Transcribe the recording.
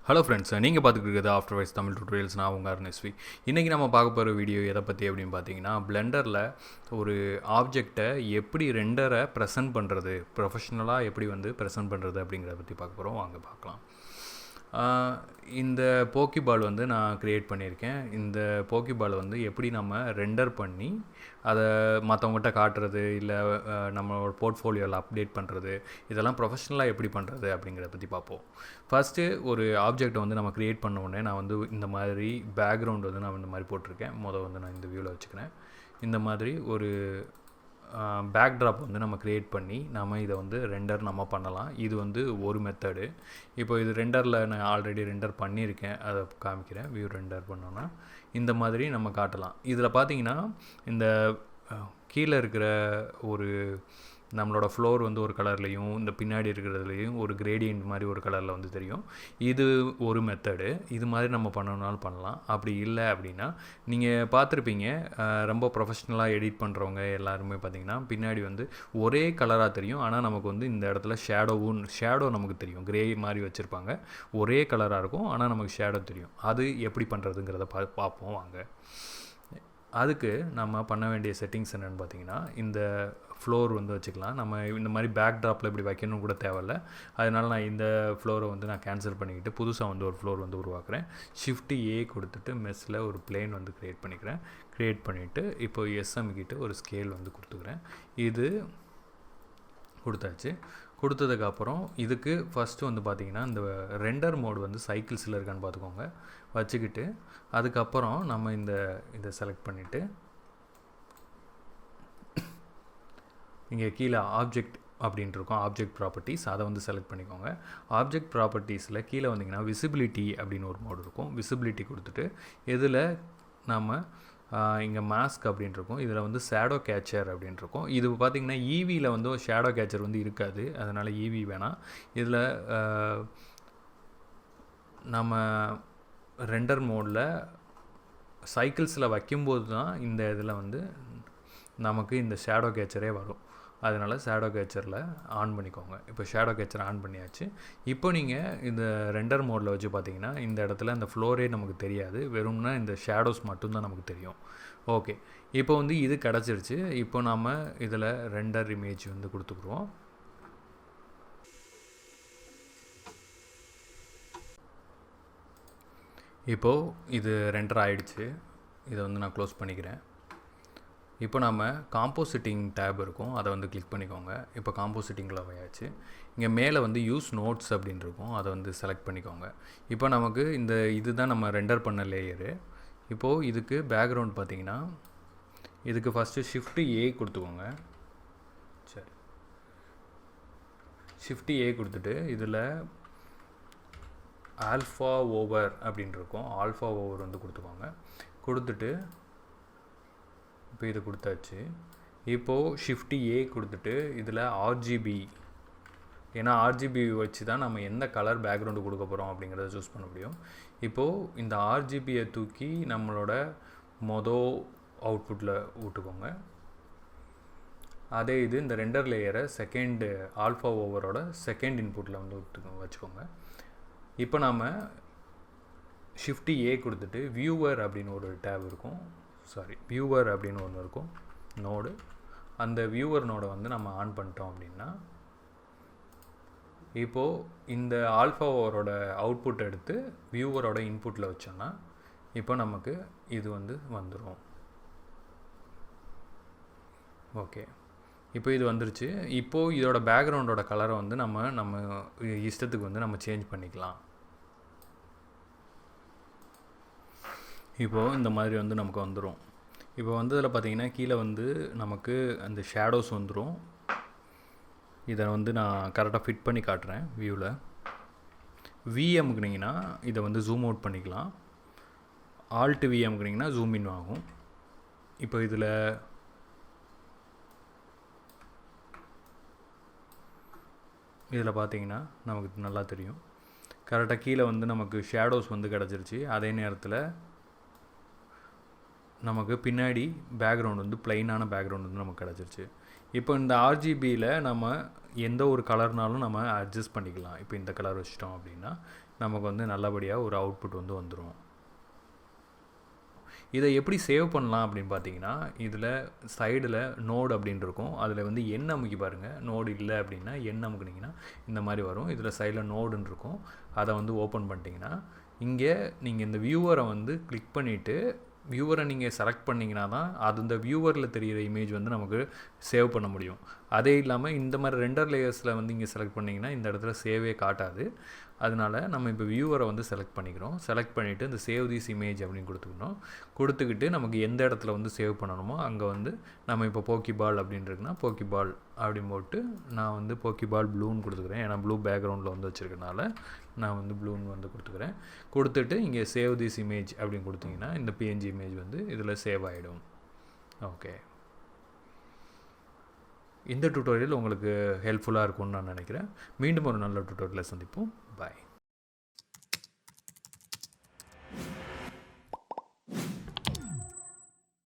Hello friends, நீங்கள் பார்த்துட்டு இருக்கிறது ஆஃப்டர் வைஸ் தமிழ் டுட்டோரியல்ஸ். நான் உங்கள் Arun SV. இன்றைக்கி நம்ம பார்க்க போகிற வீடியோ எதை பற்றி அப்படின்னு பார்த்தீங்கன்னா, பிளெண்டரில் ஒரு ஆப்ஜெக்டை எப்படி ரெண்டரை ப்ரெசென்ட் பண்ணுறது, ப்ரொஃபஷ்னலாக எப்படி ப்ரெசென்ட் பண்ணுறது அப்படிங்கிறத பற்றி பார்க்க போகிறோம். வாங்க பார்க்கலாம். இந்த போக்கிபால் நான் க்ரியேட் பண்ணியிருக்கேன். இந்த போக்கிபால் எப்படி நம்ம ரெண்டர் பண்ணி அதை மற்றவங்ககிட்ட காட்டுறது, இல்லை நம்மளோட போர்ட்ஃபோலியோவில் அப்டேட் பண்ணுறது, இதெல்லாம் ப்ரொஃபஷ்னலாக எப்படி பண்ணுறது அப்படிங்கிறத பற்றி பார்ப்போம். ஃபஸ்ட்டு ஒரு ஆப்ஜெக்டை நம்ம க்ரியேட் பண்ண உடனே நான் இந்த மாதிரி பேக்ரவுண்ட் நான் இந்த மாதிரி போட்டிருக்கேன். நான் இந்த வியூவில் வச்சுக்கிறேன். இந்த மாதிரி ஒரு பேக்ட்ராப் நம்ம க்ரியேட் பண்ணி நம்ம இதை ரெண்டர் நம்ம பண்ணலாம். இது ஒரு மெத்தடு. இப்போ இது ரெண்டரில் நான் ஆல்ரெடி ரெண்டர் பண்ணியிருக்கேன், அதை காமிக்கிறேன். வியூ ரெண்டர் பண்ணோன்னா இந்த மாதிரி நம்ம காட்டலாம். இதில் பார்த்தீங்கன்னா இந்த கீழே இருக்கிற ஒரு நம்மளோட ஃப்ளோர் ஒரு கலர்லேயும், இந்த பின்னாடி இருக்கிறதுலையும் ஒரு கிரேடியன்ட் மாதிரி ஒரு கலரில் தெரியும். இது ஒரு மெத்தடு. இது மாதிரி நம்ம பண்ணணுனாலும் பண்ணலாம். அப்படி இல்லை அப்படின்னா நீங்கள் பார்த்துருப்பீங்க, ரொம்ப ப்ரொஃபஷ்னலாக எடிட் பண்ணுறவங்க எல்லாருமே பார்த்திங்கன்னா பின்னாடி ஒரே கலராக தெரியும். ஆனால் நமக்கு இந்த இடத்துல ஷேடோ நமக்கு தெரியும். கிரே மாதிரி வச்சுருப்பாங்க, ஒரே கலராக இருக்கும், ஆனால் நமக்கு ஷேடோ தெரியும். அது எப்படி பண்ணுறதுங்கிறத பார்ப்போம் வாங்க. அதுக்கு நம்ம பண்ண வேண்டிய செட்டிங்ஸ் என்னென்னு பார்த்தீங்கன்னா, இந்த ஃப்ளோர் வச்சுக்கலாம். நம்ம இந்த மாதிரி பேக் ட்ராப்பில் இப்படி வைக்கணும் கூட தேவையில்ல. அதனால் நான் இந்த ஃப்ளோரை நான் கேன்சல் பண்ணிக்கிட்டு புதுசாக ஒரு ஃப்ளோர் உருவாக்குறேன். Shift A கொடுத்துட்டு மெஸ்ஸில் ஒரு பிளேன் க்ரியேட் பண்ணிக்கிறேன். க்ரியேட் பண்ணிவிட்டு இப்போ SM கிட்ட ஒரு ஸ்கேல் கொடுத்துக்கிறேன். இது கொடுத்தாச்சு. கொடுத்ததுக்கப்புறம் இதுக்கு ஃபஸ்ட்டு பார்த்திங்கன்னா இந்த ரெண்டர் மோடு சைக்கிள்ஸில் இருக்கான்னு பார்த்துக்கோங்க. வச்சுக்கிட்டு அதுக்கப்புறம் நம்ம இதை செலக்ட் பண்ணிவிட்டு இங்கே கீழே ஆப்ஜெக்ட் அப்படின்ட்டு இருக்கும், ஆப்ஜெக்ட் ப்ராப்பர்ட்டிஸ், அதை செலக்ட் பண்ணிக்கோங்க. ஆப்ஜெக்ட் ப்ராப்பர்ட்டிஸில் கீழே வந்தீங்கன்னா விசிபிலிட்டி அப்படின்னு ஒரு மோடு இருக்கும். விசிபிலிட்டி கொடுத்துட்டு இதில் நம்ம இங்கே மாஸ்க் அப்படின்ட்டு இருக்கும். இதில் ஷேடோ கேச்சர் அப்படின்ட்டு இருக்கும். இது பார்த்திங்கன்னா ஈவியில் ஷேடோ கேச்சர் இருக்காது, அதனால் ஈவி வேணாம். இதில் நம்ம ரெண்டர் மோடில் சைக்கிள்ஸில் வைக்கும்போது தான் இந்த இதில் நமக்கு இந்த ஷேடோ கேச்சரே வரும். அதனால் ஷேடோ கேச்சரில் ஆன் பண்ணிக்கோங்க. இப்போ ஷேடோ கேச்சர் ஆன் பண்ணியாச்சு. இப்போ நீங்கள் இந்த ரெண்டர் மோடில் வச்சு பார்த்தீங்கன்னா இந்த இடத்துல அந்த ஃப்ளோரே நமக்கு தெரியாது, வெறும்னா இந்த ஷேடோஸ் மட்டும்தான் நமக்கு தெரியும். ஓகே, இப்போ இது கிடச்சிருச்சு. இப்போ நாம் இதில் ரெண்டர் இமேஜ் கொடுத்துக்குருவோம். இப்போது இது ரெண்டர் ஆகிடுச்சு. இதை நான் க்ளோஸ் பண்ணிக்கிறேன். இப்போ நம்ம காம்போசிட்டிங் டேப் இருக்கும், அதை கிளிக் பண்ணிக்கோங்க. இப்போ காம்போசிட்டிங்கில் போயாச்சு. இங்கே மேலே யூஸ் நோட்ஸ் அப்படின்னு இருக்கும், அதை செலக்ட் பண்ணிக்கோங்க. இப்போ நமக்கு இதுதான் நம்ம ரெண்டர் பண்ண லேயரு. இப்போது இதுக்கு பேக்ரவுண்ட் பார்த்திங்கன்னா இதுக்கு ஃபஸ்ட்டு Shift A கொடுத்துக்கோங்க. சரி, Shift A கொடுத்துட்டு இதில் ஆல்ஃபா ஓவர் அப்படின்னு இருக்கும், ஆல்ஃபா ஓவர் கொடுத்துக்கோங்க. கொடுத்துட்டு இப்போ இது கொடுத்தாச்சு. இப்போது Shift A கொடுத்துட்டு இதில் RGB, ஏன்னா RGB வச்சு தான் நம்ம எந்த கலர் பேக்ரவுண்டு கொடுக்க போகிறோம் அப்படிங்கிறத சூஸ் பண்ண முடியும். இப்போது இந்த RGBயை தூக்கி நம்மளோட அவுட்புட்டில் விட்டுக்கோங்க. அதே இது இந்த ரெண்டர் லேயரை செகண்டு ஆல்ஃபா ஓவரோட செகண்ட் இன்புட்டில் வச்சுக்கோங்க. இப்போ நாம் Shift A கொடுத்துட்டு வியூவர் அப்படின்னு ஒரு டேப் இருக்கும், வியூவர் அப்படின்னு ஒன்று இருக்கும், நோடு. அந்த வியூவர் நோடை நம்ம ஆன் பண்ணிட்டோம் அப்படின்னா இப்போது இந்த ஆல்ஃபா ஓவரோட அவுட்புட் எடுத்து வியூவரோட இன்புட்டில் வச்சோன்னா இப்போ நமக்கு இது வந்துடும். ஓகே, இப்போ இது வந்துருச்சு. இப்போது இதோட பேக்ரவுண்டோட கலரை நம்ம இஷ்டத்துக்கு நம்ம சேஞ்ச் பண்ணிக்கலாம். இப்போது இந்த மாதிரி நமக்கு வந்துடும். இப்போ இதில் பார்த்திங்கன்னா கீழே நமக்கு அந்த ஷேடோஸ் வந்துடும். இதை நான் கரெக்டாக ஃபிட் பண்ணி காட்டுறேன். வியூவில் விஎம்க்குனிங்கன்னா இதை ஜூம் அவுட் பண்ணிக்கலாம். Alt விஎம்க்குனிங்கன்னா ஜூம் இன் ஆகும். இப்போ இதில் பார்த்திங்கன்னா நமக்கு நல்லா தெரியும். கரெக்டாக கீழே நமக்கு ஷேடோஸ் கிடச்சிருச்சு. அதே நேரத்தில் நமக்கு பின்னாடி பேக்ரவுண்ட் பிளைனான பேக்ரவுண்ட் நமக்கு கிடச்சிருச்சு. இப்போ இந்த ஆர்ஜிபியில் நம்ம எந்த ஒரு கலர்னாலும் நம்ம அட்ஜஸ்ட் பண்ணிக்கலாம். இப்போ இந்த கலர் வச்சிட்டோம் அப்படின்னா நமக்கு வந்து நல்லபடியாக ஒரு அவுட்புட் வந்து வந்துடும். இதை எப்படி சேவ் பண்ணலாம் அப்படின்னு பார்த்தீங்கன்னா, இதில் சைடில் நோடு அப்படின்னு இருக்கும். அதில் வந்து எண் அமுக்கி பாருங்கள். நோடு இல்லை அப்படின்னா எண் அமுக்குனிங்கன்னா இந்த மாதிரி வரும். இதில் சைடில் நோடுன்னு இருக்கும். அதை வந்து ஓப்பன் பண்ணிட்டீங்கன்னா இங்கே நீங்கள் இந்த வியூவரை வந்து கிளிக் பண்ணிவிட்டு வியூவரை நீங்கள் செலக்ட் பண்ணிங்கன்னா தான் அது இந்த வியூவரில் தெரிகிற இமேஜ் வந்து நமக்கு சேவ் பண்ண முடியும். அதே இல்லாமல் இந்த மாதிரி ரெண்டர் லேயர்ஸில் வந்து இங்கே செலக்ட் பண்ணிங்கன்னா இந்த இடத்துல சேவே காட்டாது. அதனால் நம்ம இப்போ வியூவரை வந்து செலக்ட் பண்ணிக்கிறோம். செலக்ட் பண்ணிவிட்டு இந்த சேவ் திஸ் இமேஜ் அப்படின்னு கொடுத்துக்கிட்டு நமக்கு எந்த இடத்துல வந்து சேவ் பண்ணணுமோ அங்கே வந்து நம்ம இப்போ போக்கிபால் அப்படின்னு இருக்குன்னா போக்கிபால் அப்படின்னு போட்டு நான் வந்து போக்கிபால் ப்ளூன்னு கொடுத்துக்கிறேன். ஏன்னா ப்ளூ பேக்ரவுண்டில் வந்து வச்சுருக்கனால நான் வந்து ப்ளூன்னு வந்து கொடுத்துட்டு இங்கே சேவ் திஸ் இமேஜ் அப்படின்னு கொடுத்தீங்கன்னா இந்த பிஎன்ஜி இமேஜ் வந்து இதில் சேவ் ஆகிடும். ஓகே, இந்த டியூட்டோரியல் உங்களுக்கு ஹெல்ப்ஃபுல்லாக இருக்கும்னு நான் நினைக்கிறேன். மீண்டும் ஒரு நல்ல டியூட்டோரியலை சந்திப்போம். பாய்.